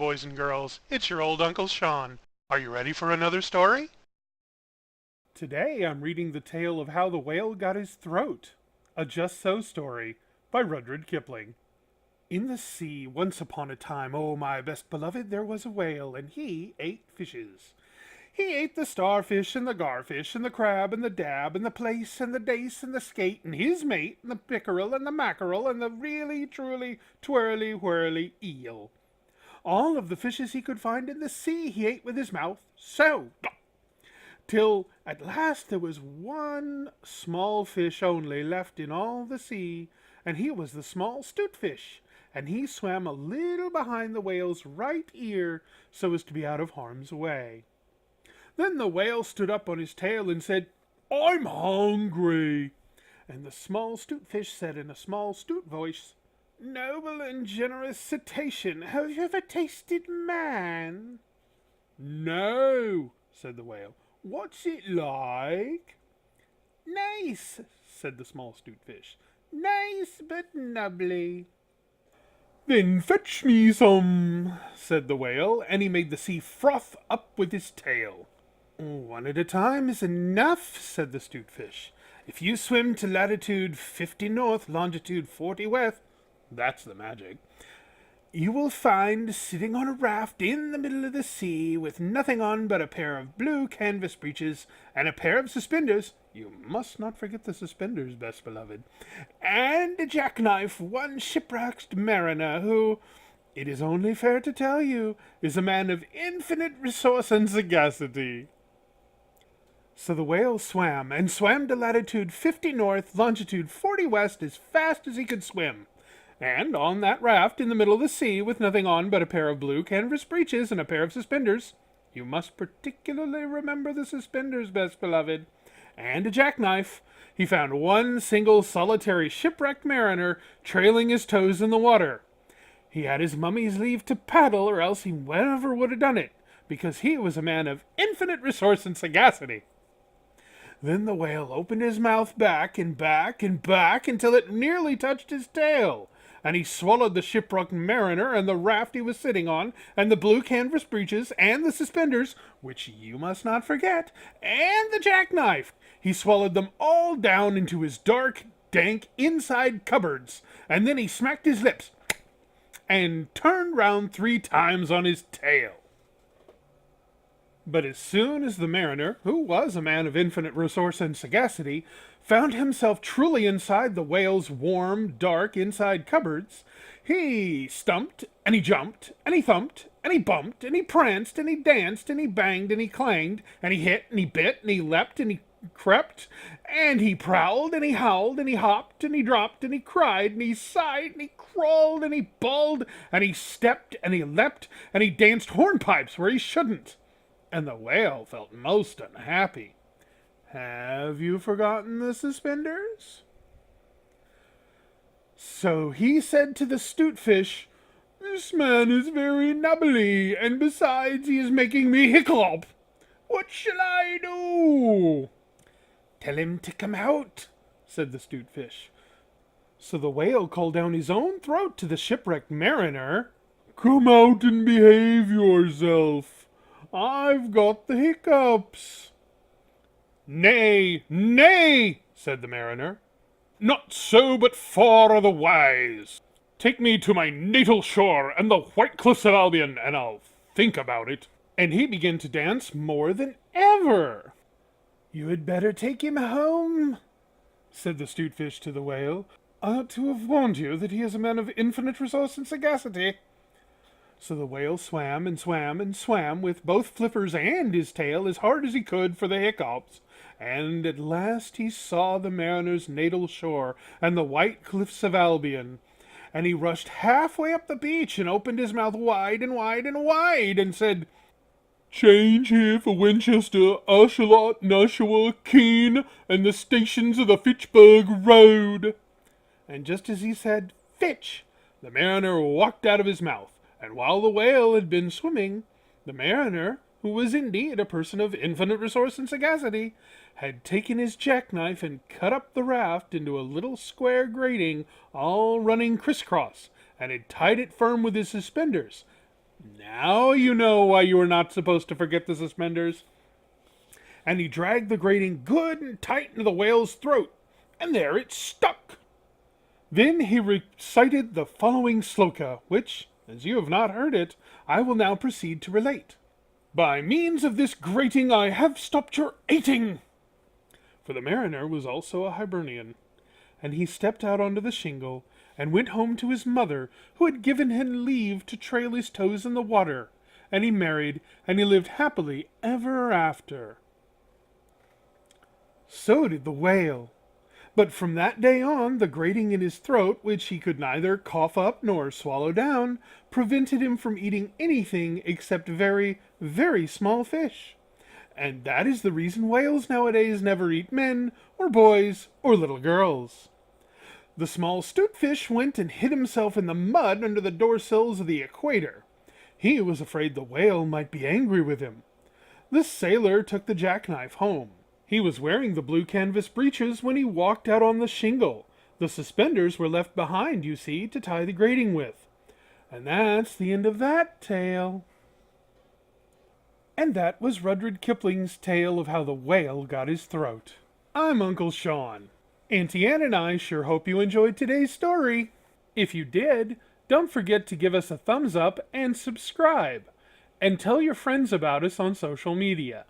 boys and girls. It's your old Uncle Sean. Are you ready for another story? Today I'm reading the tale of how the whale got his throat, a just so story by Rudyard Kipling. In the sea, once upon a time, oh my best beloved, there was a whale, and he ate fishes. He ate the starfish and the garfish and the crab and the dab and the plaice and the dace and the skate and his mate and the pickerel and the mackerel and the really truly twirly whirly eel. All of the fishes he could find in the sea he ate with his mouth, so, till at last there was one small fish only left in all the sea, and he was the small 'stute fish, and he swam a little behind the whale's right ear so as to be out of harm's way. Then the whale stood up on his tail and said, "I'm hungry." And the small 'stute fish said in a small 'stute voice, "Noble and generous cetacean, have you ever tasted man?" "No," said the whale. "What's it like?" "Nice," said the small 'stute fish. "Nice but nubbly." "Then fetch me some," said the whale, and he made the sea froth up with his tail. "One at a time is enough," said the 'stute fish. "If you swim to latitude 50 north, longitude 40 west, that's the magic, you will find sitting on a raft in the middle of the sea with nothing on but a pair of blue canvas breeches and a pair of suspenders, you must not forget the suspenders, best beloved, and a jackknife, one shipwrecked mariner who, it is only fair to tell you, is a man of infinite resource and sagacity." So the whale swam, and swam to latitude 50 north, longitude 40 west as fast as he could swim. And on that raft in the middle of the sea, with nothing on but a pair of blue canvas breeches and a pair of suspenders, you must particularly remember the suspenders, best beloved, and a jackknife, he found one single solitary shipwrecked mariner trailing his toes in the water. He had his mummy's leave to paddle, or else he never would have done it, because he was a man of infinite resource and sagacity. Then the whale opened his mouth back and back and back until it nearly touched his tail, and he swallowed the shipwrecked mariner and the raft he was sitting on, and the blue canvas breeches, and the suspenders, which you must not forget, and the jackknife. He swallowed them all down into his dark, dank inside cupboards, and then he smacked his lips and turned round 3 times on his tail. But as soon as the mariner, who was a man of infinite resource and sagacity, found himself truly inside the whale's warm, dark inside cupboards, he stumped, and he jumped, and he thumped, and he bumped, and he pranced, and he danced, and he banged, and he clanged, and he hit, and he bit, and he leapt, and he crept, and he prowled, and he howled, and he hopped, and he dropped, and he cried, and he sighed, and he crawled, and he bawled, and he stepped, and he leapt, and he danced hornpipes where he shouldn't. And the whale felt most unhappy. Have you forgotten the suspenders? So he said to the 'stute fish, "This man is very nubbly, and besides he is making me hiccup. What shall I do?" "Tell him to come out," said the 'stute fish. So the whale called down his own throat to the shipwrecked mariner. "Come out and behave yourself. I've got the hiccups." "Nay, nay," said the mariner. "Not so, but far otherwise. Take me to my natal shore and the white cliffs of Albion, and I'll think about it." And he began to dance more than ever. "You had better take him home," said the 'stute fish to the whale. "I ought to have warned you that he is a man of infinite resource and sagacity." So the whale swam and swam and swam with both flippers and his tail as hard as he could for the hiccups, and at last he saw the mariner's natal shore and the white cliffs of Albion, and he rushed halfway up the beach and opened his mouth wide and wide and wide and said, "Change here for Winchester, Ushalot, Nashua, Keene, and the stations of the Fitchburg Road." And just as he said, "Fitch," the mariner walked out of his mouth. And while the whale had been swimming, the mariner, who was indeed a person of infinite resource and sagacity, had taken his jackknife and cut up the raft into a little square grating all running crisscross, and had tied it firm with his suspenders, Now you know why you were not supposed to forget the suspenders. And he dragged the grating good and tight into the whale's throat, and there it stuck. Then he recited the following sloka, which, as you have not heard it, I will now proceed to relate. By means of this grating I have stopped your eating. For the mariner was also a Hibernian, and he stepped out onto the shingle and went home to his mother, who had given him leave to trail his toes in the water, and he married, and he lived happily ever after. So did the whale. But from that day on, the grating in his throat, which he could neither cough up nor swallow down, prevented him from eating anything except very, very small fish. And that is the reason whales nowadays never eat men, or boys, or little girls. The small 'stute fish went and hid himself in the mud under the doorsills of the equator. He was afraid the whale might be angry with him. The sailor took the jackknife home. He was wearing the blue canvas breeches when he walked out on the shingle. The suspenders were left behind, you see, to tie the grating with. And that's the end of that tale. And that was Rudyard Kipling's tale of how the whale got his throat. I'm Uncle Sean. Auntie Anne and I sure hope you enjoyed today's story. If you did, don't forget to give us a thumbs up and subscribe. And tell your friends about us on social media.